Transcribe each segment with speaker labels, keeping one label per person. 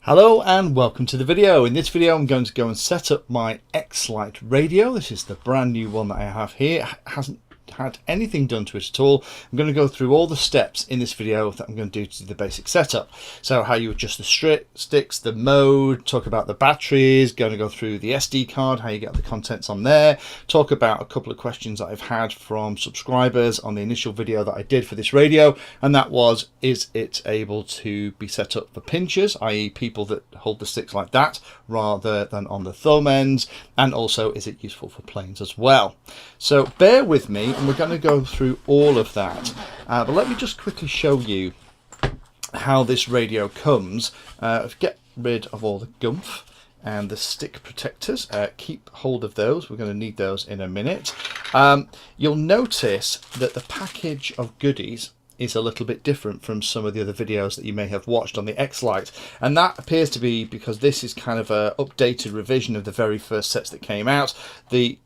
Speaker 1: Hello and welcome to the video. In this video I'm going to go and set up my X-Lite radio. This is the brand new one that I have here. It hasn't had anything done to it at all. I'm going to go through all the steps in this video that I'm going to do to do the basic setup. So how you adjust the sticks, the mode, talk about the batteries, going to go through the SD card, how you get the contents on there, talk about a couple of questions that I've had from subscribers on the initial video that I did for this radio, and that was, is it able to be set up for pinchers, i.e. people that hold the sticks like that rather than on the thumb ends, and also is it useful for planes as well. So bear with me and we're going to go through all of that, but let me just quickly show you how this radio comes. Get rid of all the gumph and the stick protectors. Keep hold of those, we're going to need those in a minute. You'll notice that the package of goodies is a little bit different from some of the other videos that you may have watched on the X-Lite, and that appears to be because this is kind of an updated revision of the very first sets that came out. The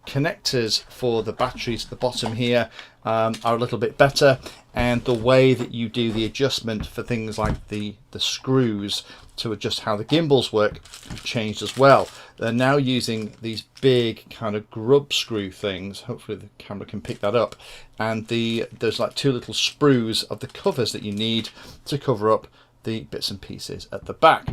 Speaker 1: connectors for the batteries at the bottom here are a little bit better, and the way that you do the adjustment for things like the screws to adjust how the gimbals work have changed as well. They're now using these big kind of grub screw things, hopefully the camera can pick that up, and there's like two little sprues of the covers that you need to cover up the bits and pieces at the back.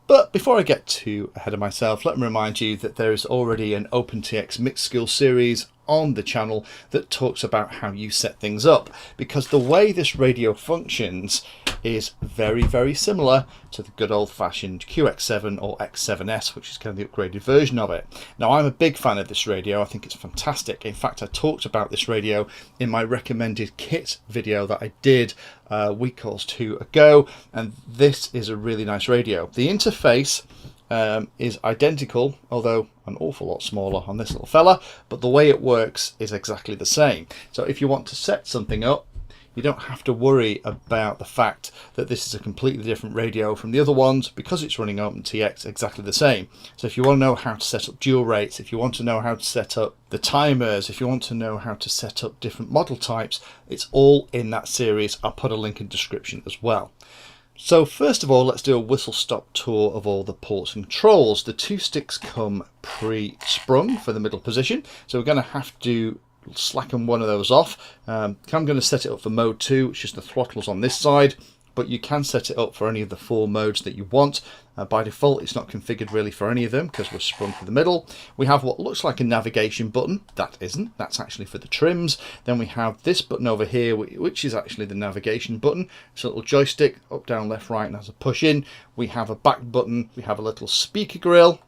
Speaker 1: But before I get too ahead of myself, let me remind you that there is already an OpenTX Mix Skill series on the channel that talks about how you set things up, because the way this radio functions is very, very similar to the good old-fashioned QX7 or X7S, which is kind of the upgraded version of it. Now, I'm a big fan of this radio. I think it's fantastic. In fact, I talked about this radio in my recommended kit video that I did a week or two ago, and this is a really nice radio. The interface is identical, although an awful lot smaller on this little fella, but the way it works is exactly the same. So if you want to set something up, you don't have to worry about the fact that this is a completely different radio from the other ones, because it's running OpenTX exactly the same. So if you want to know how to set up dual rates, if you want to know how to set up the timers, if you want to know how to set up different model types, it's all in that series. I'll put a link in the description as well. So first of all, let's do a whistle-stop tour of all the ports and controls. The two sticks come pre-sprung for the middle position, so we're going to have to slacken one of those off. I'm going to set it up for mode 2, which is the throttles on this side, but you can set it up for any of the 4 modes that you want. By default, it's not configured really for any of them because we're sprung for the middle. We have what looks like a navigation button. That isn't. That's actually for the trims. Then we have this button over here, which is actually the navigation button. It's a little joystick, up, down, left, right, and has a push in. We have a back button. We have a little speaker grill.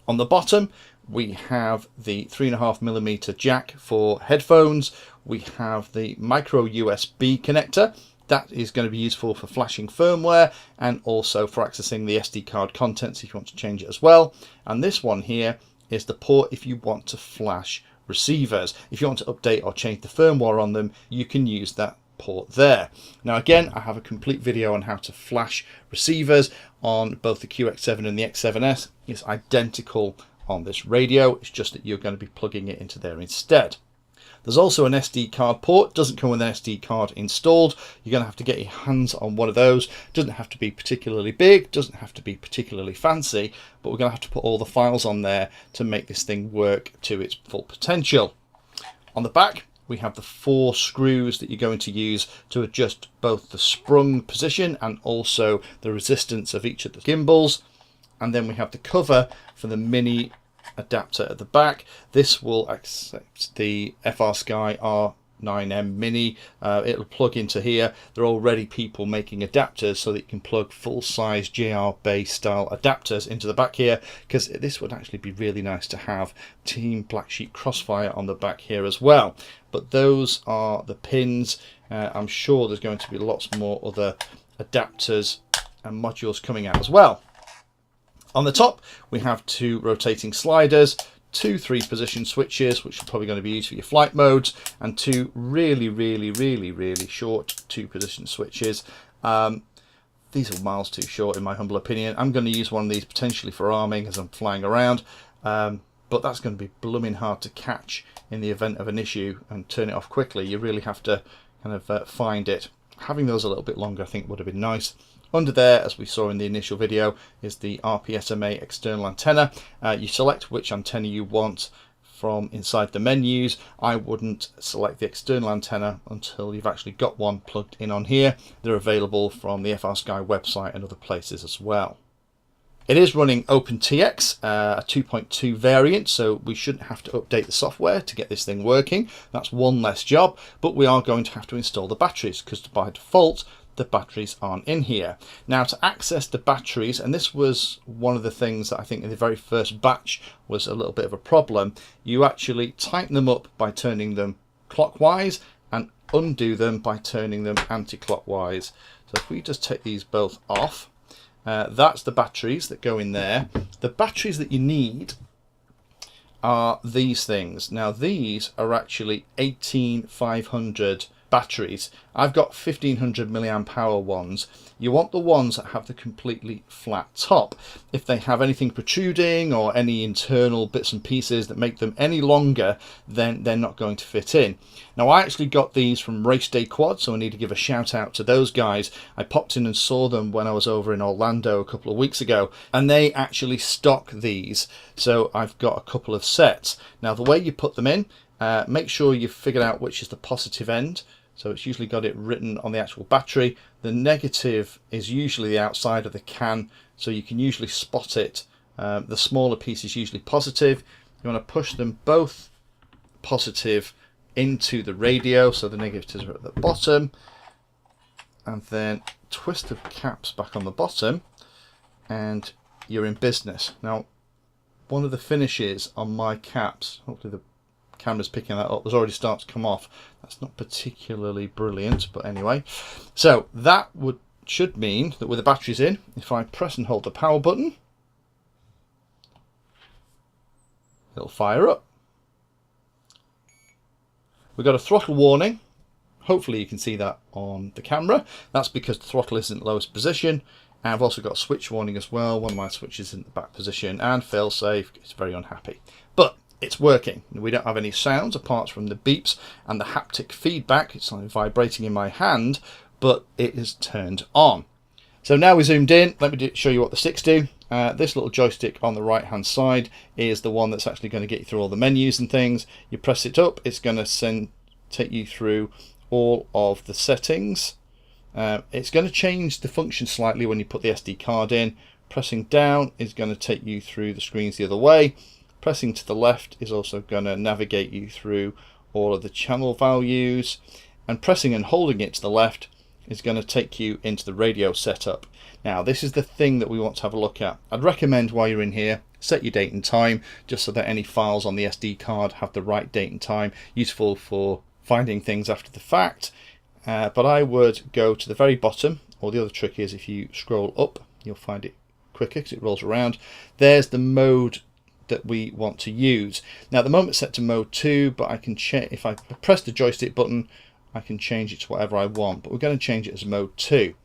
Speaker 1: On the bottom, we have the 3.5mm jack for headphones. We have the micro USB connector. That is going to be useful for flashing firmware and also for accessing the SD card contents if you want to change it as well. And this one here is the port if you want to flash receivers. If you want to update or change the firmware on them, you can use that port there. Now again, I have a complete video on how to flash receivers on both the QX7 and the X7S. It's identical on this radio, it's just that you're going to be plugging it into there instead. There's also an SD card port. Doesn't come with an SD card installed. You're going to have to get your hands on one of those. Doesn't have to be particularly big, doesn't have to be particularly fancy, but we're going to have to put all the files on there to make this thing work to its full potential. On the back, we have the 4 screws that you're going to use to adjust both the sprung position and also the resistance of each of the gimbals. And then we have the cover for the mini adapter at the back. This will accept the FrSky R9M Mini. It'll plug into here. There are already people making adapters so that you can plug full-size JR Bay style adapters into the back here, because this would actually be really nice to have Team Black Sheep Crossfire on the back here as well. But those are the pins. I'm sure there's going to be lots more other adapters and modules coming out as well. On the top, we have 2 rotating sliders, 2 3-position switches, which are probably going to be used for your flight modes, and 2 really short 2-position switches. These are miles too short in my humble opinion. I'm going to use one of these potentially for arming as I'm flying around, but that's going to be blooming hard to catch in the event of an issue and turn it off quickly. You really have to kind of find it. having those a little bit longer I think would have been nice. Under there, as we saw in the initial video, is the RPSMA external antenna. You select which antenna you want from inside the menus. I wouldn't select the external antenna until you've actually got one plugged in on here. They're available from the FrSky website and other places as well. It is running OpenTX, a 2.2 variant, so we shouldn't have to update the software to get this thing working. That's one less job, but we are going to have to install the batteries because by default the batteries aren't in here. Now, to access the batteries, and this was one of the things that I think in the very first batch was a little bit of a problem, you actually tighten them up by turning them clockwise and undo them by turning them anti-clockwise. So if we just take these both off, that's the batteries that go in there. The batteries that you need are these things. Now these are actually 18500 batteries. I've got 1500 milliamp hour ones. You want the ones that have the completely flat top. If they have anything protruding or any internal bits and pieces that make them any longer, then they're not going to fit in. Now I actually got these from Race Day Quad, so I need to give a shout out to those guys. I popped in and saw them when I was over in Orlando a couple of weeks ago, and they actually stock these, so I've got a couple of sets. Now the way you put them in, make sure you figure out which is the positive end. So it's usually got it written on the actual battery. The negative is usually the outside of the can, so you can usually spot it. The smaller piece is usually positive. You want to push them both positive into the radio, so the negatives are at the bottom, and then twist the caps back on the bottom and you're in business. Now, one of the finishes on my caps, hopefully the camera's picking that up, there's already started to come off. That's not particularly brilliant, but anyway. So that should mean that with the batteries in, if I press and hold the power button, it'll fire up. We've got a throttle warning. Hopefully you can see that on the camera. That's because the throttle is in the lowest position. And I've also got a switch warning as well. One of my switches in the back position, and failsafe. It's very unhappy. But it's working. We don't have any sounds apart from the beeps and the haptic feedback. It's like vibrating in my hand, but it is turned on. So now we zoomed in. Let me show you what the sticks do. This little joystick on the right hand side is the one that's actually going to get you through all the menus and things. You press it up, it's going to take you through all of the settings. It's going to change the function slightly when you put the SD card in. Pressing down is going to take you through the screens the other way. Pressing to the left is also going to navigate you through all of the channel values, and pressing and holding it to the left is going to take you into the radio setup. Now this is the thing that we want to have a look at. I'd recommend while you're in here, set your date and time, just so that any files on the SD card have the right date and time, useful for finding things after the fact. But I would go to the very bottom, or the other trick is if you scroll up, you'll find it quicker because it rolls around. There's the mode that we want to use. Now at the moment it's set to mode 2, but I can change, if I press the joystick button, I can change it to whatever I want, but we're going to change it as mode 2.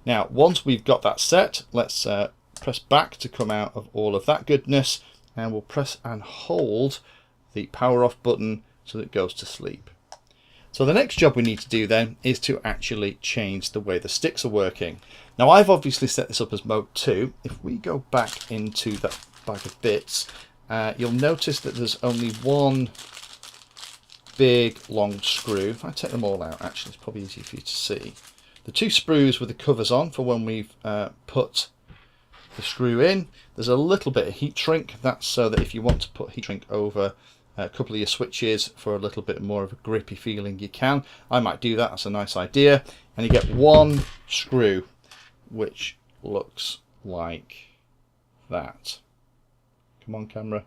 Speaker 1: Now once we've got that set, let's press back to come out of all of that goodness, and we'll press and hold the power off button so that it goes to sleep. So the next job we need to do then is to actually change the way the sticks are working. Now I've obviously set this up as mode 2. If we go back into that bag of bits, you'll notice that there's only one big long screw. If I take them all out, actually it's probably easier for you to see. The two sprues with the covers on for when we've put the screw in. There's a little bit of heat shrink. That's so that if you want to put heat shrink over a couple of your switches for a little bit more of a grippy feeling, you can. I might do that, that's a nice idea. And you get one screw which looks like that. Come on camera.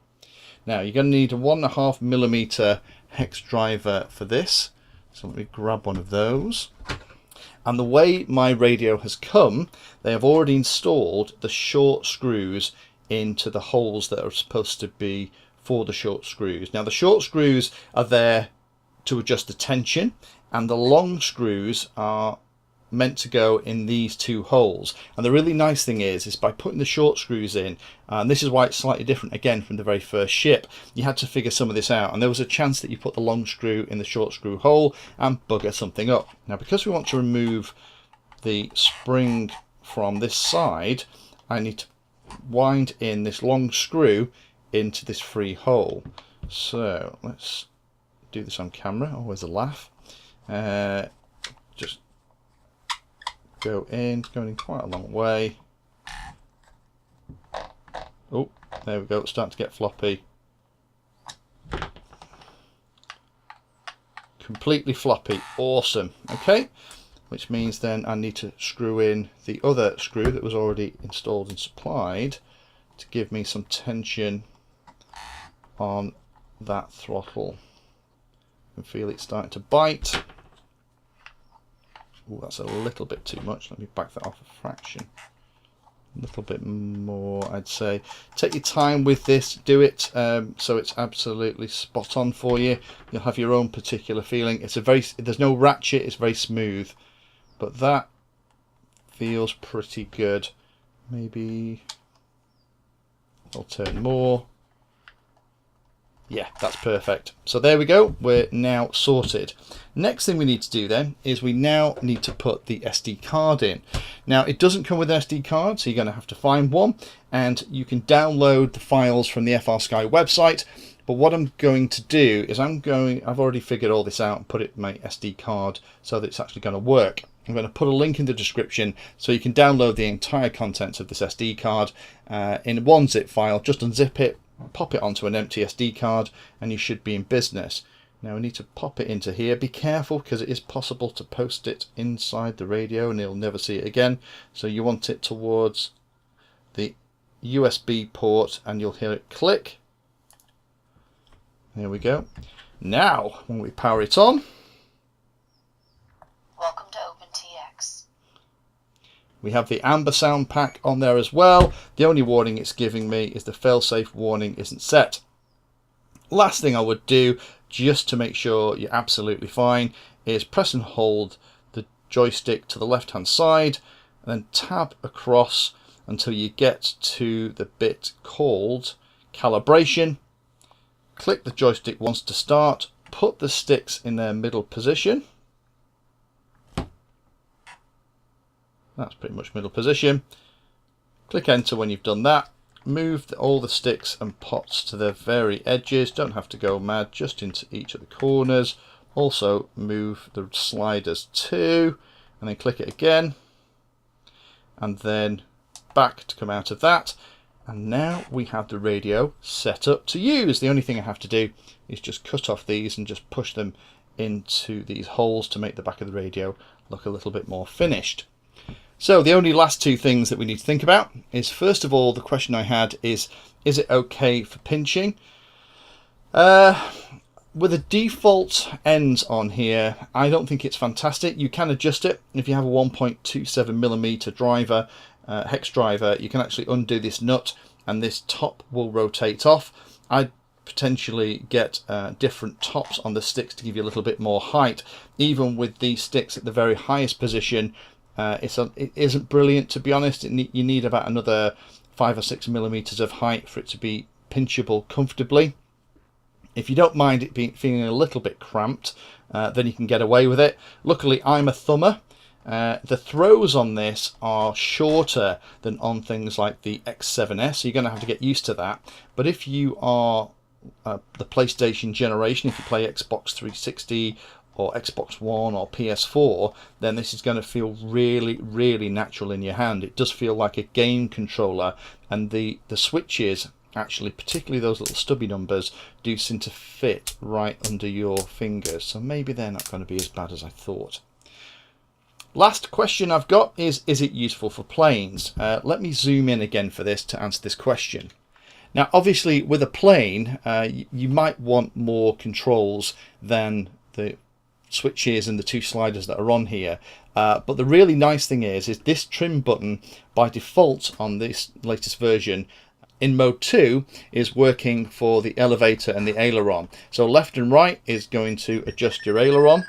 Speaker 1: Now you're going to need a 1.5mm hex driver for this, so let me grab one of those. And the way my radio has come, they have already installed the short screws into the holes that are supposed to be for the short screws. Now the short screws are there to adjust the tension, and the long screws are meant to go in these two holes. And the really nice thing is by putting the short screws in, and this is why it's slightly different again from the very first ship, you had to figure some of this out, and there was a chance that you put the long screw in the short screw hole and bugger something up. Now, because we want to remove the spring from this side, I need to wind in this long screw into this free hole. So let's do this on camera, always a laugh. Just go in, it's going in quite a long way. Oh, there we go, it's starting to get floppy. Completely floppy, awesome. Okay, which means then I need to screw in the other screw that was already installed and supplied to give me some tension on that throttle. You can feel it starting to bite. Oh, that's a little bit too much. Let me back that off a fraction. A little bit more, I'd say. Take your time with this. Do it so it's absolutely spot on for you. You'll have your own particular feeling. There's no ratchet. It's very smooth, but that feels pretty good. Maybe I'll turn more. Yeah, that's perfect. So there we go, we're now sorted. Next thing we need to do then is we now need to put the SD card in. Now, it doesn't come with an SD card, so you're going to have to find one, and you can download the files from the FrSky website. But what I'm going to do is I've already figured all this out and put it in my SD card so that it's actually going to work. I'm going to put a link in the description so you can download the entire contents of this SD card in one zip file. Just unzip it, pop it onto an empty SD card, and you should be in business. Now we need to pop it into here. Be careful, because it is possible to post it inside the radio and you'll never see it again. So you want it towards the USB port and you'll hear it click. There we go. Now when we power it on,
Speaker 2: welcome to OpenTX.
Speaker 1: we have the amber sound pack on there as well. The only warning it's giving me is the failsafe warning isn't set. Last thing I would do, just to make sure you're absolutely fine, is press and hold the joystick to the left hand side and then tab across until you get to the bit called calibration. Click the joystick once to start, put the sticks in their middle position. That's pretty much middle position. Click enter when you've done that. Move all the sticks and pots to their very edges. Don't have to go mad, just into each of the corners. Also move the sliders too, and then click it again, and then back to come out of that. And now we have the radio set up to use. The only thing I have to do is just cut off these and just push them into these holes to make the back of the radio look a little bit more finished. So the only last two things that we need to think about is, first of all, the question I had is it okay for pinching? With the default ends on here, I don't think it's fantastic. You can adjust it. If you have a 1.27mm driver, hex driver, you can actually undo this nut and this top will rotate off. I'd potentially get different tops on the sticks to give you a little bit more height. Even with these sticks at the very highest position, it isn't brilliant, to be honest. You need about another 5 or 6 millimeters of height for it to be pinchable comfortably. If you don't mind it feeling a little bit cramped, then you can get away with it. Luckily, I'm a thumber. The throws on this are shorter than on things like the X7S, so you're going to have to get used to that. But if you are the PlayStation generation, if you play Xbox 360 or Xbox One or PS4, then this is going to feel really, really natural in your hand. It does feel like a game controller, and the switches, actually, particularly those little stubby numbers, do seem to fit right under your fingers. So maybe they're not going to be as bad as I thought. Last question I've got is it useful for planes? Let me zoom in again for this to answer this question. Now, obviously, with a plane, you might want more controls than the switches and the two sliders that are on here. But the really nice thing is this trim button, by default on this latest version, in mode 2 is working for the elevator and the aileron. So left and right is going to adjust your aileron,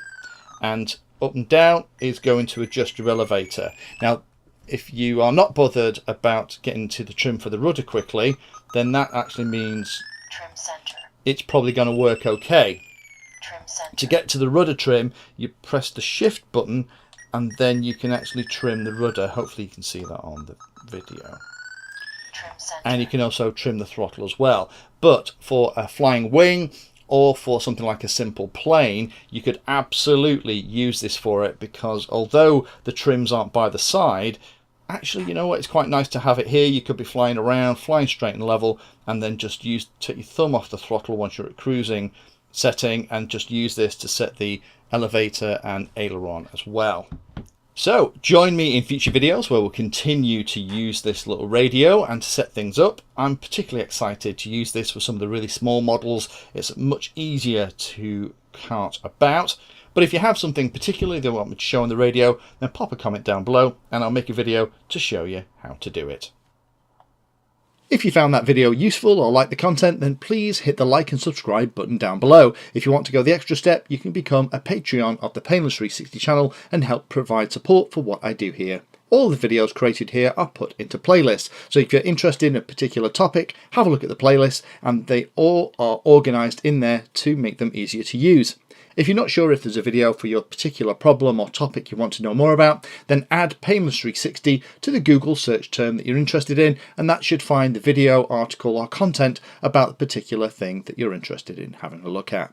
Speaker 1: and up and down is going to adjust your elevator. Now, if you are not bothered about getting to the trim for the rudder quickly, then that actually means
Speaker 2: Trim center.
Speaker 1: it's probably going to work okay.
Speaker 2: Trim center.
Speaker 1: To get to the rudder trim, you press the shift button and then you can actually trim the rudder. Hopefully you can see that on the video.
Speaker 2: Trim center.
Speaker 1: And you can also trim the throttle as well. But for a flying wing or for something like a simple plane, you could absolutely use this for it, because although the trims aren't by the side, actually, you know what, it's quite nice to have it here. You could be flying around, flying straight and level, and then just take your thumb off the throttle once you're at cruising setting and just use this to set the elevator and aileron as well. So join me in future videos where we'll continue to use this little radio and to set things up. I'm particularly excited to use this for some of the really small models. It's much easier to cart about. But if you have something particularly that you want me to show on the radio, then pop a comment down below and I'll make a video to show you how to do it. If you found that video useful or like the content, then please hit the like and subscribe button down below. If you want to go the extra step, you can become a Patreon of the Painless 360 channel and help provide support for what I do here. All the videos created here are put into playlists, so if you're interested in a particular topic, have a look at the playlist, and they all are organised in there to make them easier to use. If you're not sure if there's a video for your particular problem or topic you want to know more about, then add Painless 360 to the Google search term that you're interested in, and that should find the video, article or content about the particular thing that you're interested in having a look at.